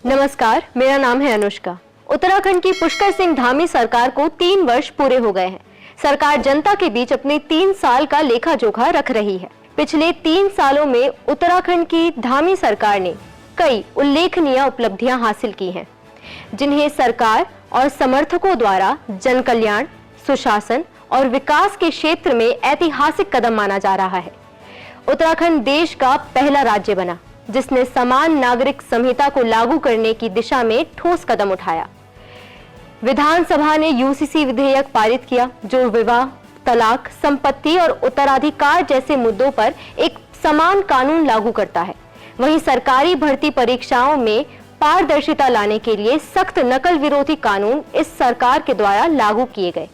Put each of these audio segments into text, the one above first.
नमस्कार, मेरा नाम है अनुष्का। उत्तराखंड की पुष्कर सिंह धामी सरकार को 3 वर्ष पूरे हो गए हैं। सरकार जनता के बीच अपने 3 साल का लेखा जोखा रख रही है। पिछले 3 सालों में उत्तराखंड की धामी सरकार ने कई उल्लेखनीय उपलब्धियां हासिल की हैं, जिन्हें सरकार और समर्थकों द्वारा जन कल्याण, सुशासन और विकास के क्षेत्र में ऐतिहासिक कदम माना जा रहा है। उत्तराखंड देश का पहला राज्य बना जिसने समान नागरिक संहिता को लागू करने की दिशा में ठोस कदम उठाया। विधानसभा ने यूसीसी विधेयक पारित किया जो विवाह, तलाक, संपत्ति और उत्तराधिकार जैसे मुद्दों पर एक समान कानून लागू करता है। वहीं सरकारी भर्ती परीक्षाओं में पारदर्शिता लाने के लिए सख्त नकल विरोधी कानून इस सरकार के द्वारा लागू किए गए।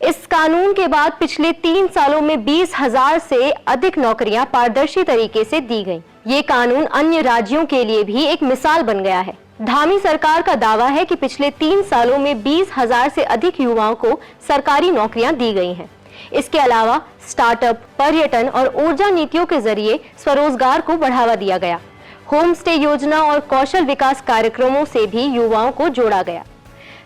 इस कानून के बाद पिछले 3 सालों में 20,000 से अधिक नौकरियां पारदर्शी तरीके से दी गईं। ये कानून अन्य राज्यों के लिए भी एक मिसाल बन गया है। धामी सरकार का दावा है कि पिछले 3 सालों में 20,000 से अधिक युवाओं को सरकारी नौकरियां दी गई हैं। इसके अलावा स्टार्टअप, पर्यटन और ऊर्जा नीतियों के जरिए स्वरोजगार को बढ़ावा दिया गया। होम स्टे योजना और कौशल विकास कार्यक्रमों से भी युवाओं को जोड़ा गया।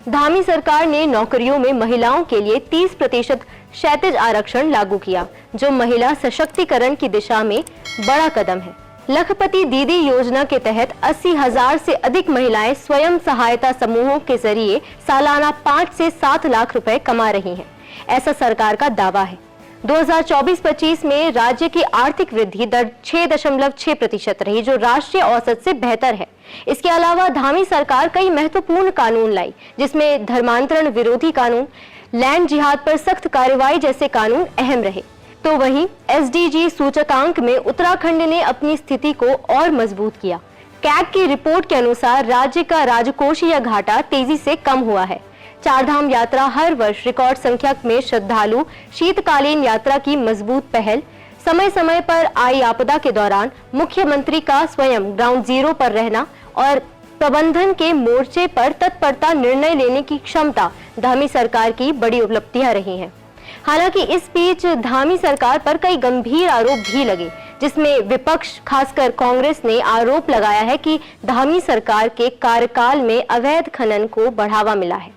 धामी सरकार ने नौकरियों में महिलाओं के लिए 30% क्षैतिज आरक्षण लागू किया, जो महिला सशक्तिकरण की दिशा में बड़ा कदम है। लखपति दीदी योजना के तहत 80,000 से अधिक महिलाएं स्वयं सहायता समूहों के जरिए सालाना 5 से 7 लाख रुपए कमा रही हैं, ऐसा सरकार का दावा है। 2024-25 में राज्य की आर्थिक वृद्धि दर 6.6% रही, जो राष्ट्रीय औसत से बेहतर है। इसके अलावा धामी सरकार कई महत्वपूर्ण कानून लाई, जिसमें धर्मांतरण विरोधी कानून, लैंड जिहाद पर सख्त कार्रवाई जैसे कानून अहम रहे। तो वहीं एसडीजी सूचकांक में उत्तराखंड ने अपनी स्थिति को और मजबूत किया। कैग की रिपोर्ट के अनुसार राज्य का राजकोषीय घाटा तेजी से कम हुआ है। चारधाम यात्रा हर वर्ष रिकॉर्ड संख्या में श्रद्धालु, शीतकालीन यात्रा की मजबूत पहल, समय समय पर आई आपदा के दौरान मुख्यमंत्री का स्वयं ग्राउंड जीरो पर रहना और प्रबंधन के मोर्चे पर तत्परता निर्णय लेने की क्षमता धामी सरकार की बड़ी उपलब्धियां रही हैं। हालांकि इस बीच धामी सरकार पर कई गंभीर आरोप भी लगे, जिसमें विपक्ष खासकर कांग्रेस ने आरोप लगाया है कि धामी सरकार के कार्यकाल में अवैध खनन को बढ़ावा मिला है।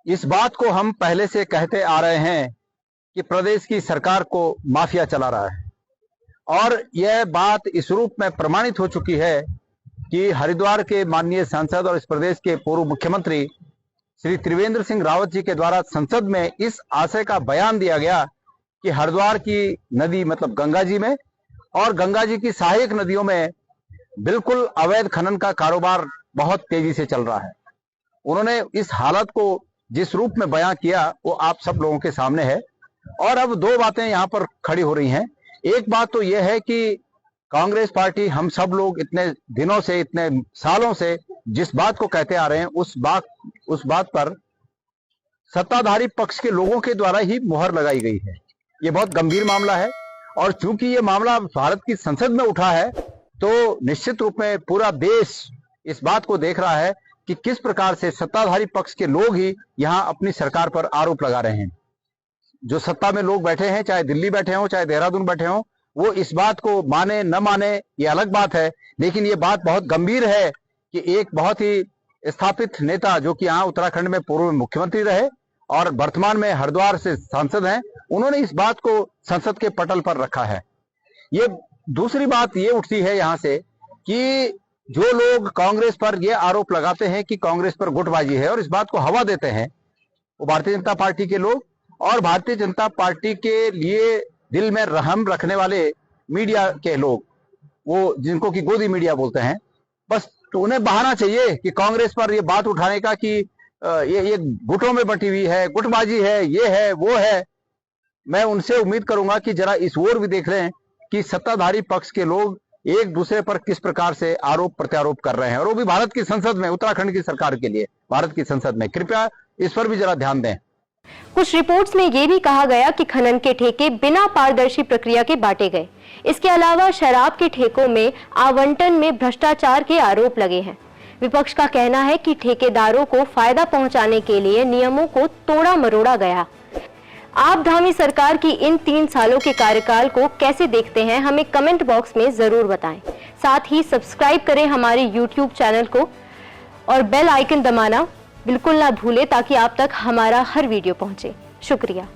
इस बात को हम पहले से कहते आ रहे हैं कि प्रदेश की सरकार को माफिया चला रहा है, और यह बात इस रूप में प्रमाणित हो चुकी है कि हरिद्वार के माननीय सांसद और इस प्रदेश के पूर्व मुख्यमंत्री श्री त्रिवेंद्र सिंह रावत जी के द्वारा संसद में इस आशय का बयान दिया गया कि हरिद्वार की नदी मतलब गंगा जी में और गंगा जी की सहायक नदियों में बिल्कुल अवैध खनन का कारोबार बहुत तेजी से चल रहा है। उन्होंने इस हालत को जिस रूप में बयां किया वो आप सब लोगों के सामने है। और अब 2 बातें यहाँ पर खड़ी हो रही हैं। एक बात तो यह है कि कांग्रेस पार्टी, हम सब लोग इतने दिनों से, इतने सालों से जिस बात को कहते आ रहे हैं, उस बात पर सत्ताधारी पक्ष के लोगों के द्वारा ही मुहर लगाई गई है। ये बहुत गंभीर मामला है, और चूंकि ये मामला भारत की संसद में उठा है तो निश्चित रूप में पूरा देश इस बात को देख रहा है कि किस प्रकार से सत्ताधारी पक्ष के लोग ही यहाँ अपनी सरकार पर आरोप लगा रहे हैं। जो सत्ता में लोग बैठे हैं, चाहे दिल्ली बैठे हों, चाहे देहरादून बैठे हों, वो इस बात को माने न माने ये अलग बात है, लेकिन ये बात बहुत गंभीर है कि एक बहुत ही स्थापित नेता जो कि यहाँ उत्तराखंड में पूर्व मुख्यमंत्री रहे और वर्तमान में हरिद्वार से सांसद हैं, उन्होंने इस बात को संसद के पटल पर रखा है। ये दूसरी बात ये उठती है यहाँ से कि जो लोग कांग्रेस पर ये आरोप लगाते हैं कि कांग्रेस पर गुटबाजी है और इस बात को हवा देते हैं, वो भारतीय जनता पार्टी के लोग और भारतीय जनता पार्टी के लिए दिल में रहम रखने वाले मीडिया के लोग, वो जिनको कि गोदी मीडिया बोलते हैं, बस तो उन्हें बहाना चाहिए कि कांग्रेस पर ये बात उठाने का कि ये गुटों में बंटी हुई है, गुटबाजी है, ये है, वो है। मैं उनसे उम्मीद करूंगा कि जरा इस ओर भी देख लें कि सत्ताधारी पक्ष के लोग एक दूसरे पर किस प्रकार से आरोप प्रत्यारोप कर रहे हैं, और वो भी भारत की संसद में, उत्तराखंड की सरकार के लिए भारत की संसद में। कृपया इस पर भी जरा ध्यान दें। कुछ रिपोर्ट्स में यह भी कहा गया कि खनन के ठेके बिना पारदर्शी प्रक्रिया के बांटे गए। इसके अलावा शराब के ठेकों में आवंटन में भ्रष्टाचार के आरोप लगे हैं। विपक्ष का कहना है कि ठेकेदारों को फायदा पहुंचाने के लिए नियमों को तोड़ा मरोड़ा गया। आप धामी सरकार की इन 3 सालों के कार्यकाल को कैसे देखते हैं, हमें कमेंट बॉक्स में जरूर बताएं। साथ ही सब्सक्राइब करें हमारे YouTube चैनल को और बेल आइकन दबाना बिल्कुल ना भूलें ताकि आप तक हमारा हर वीडियो पहुंचे। शुक्रिया।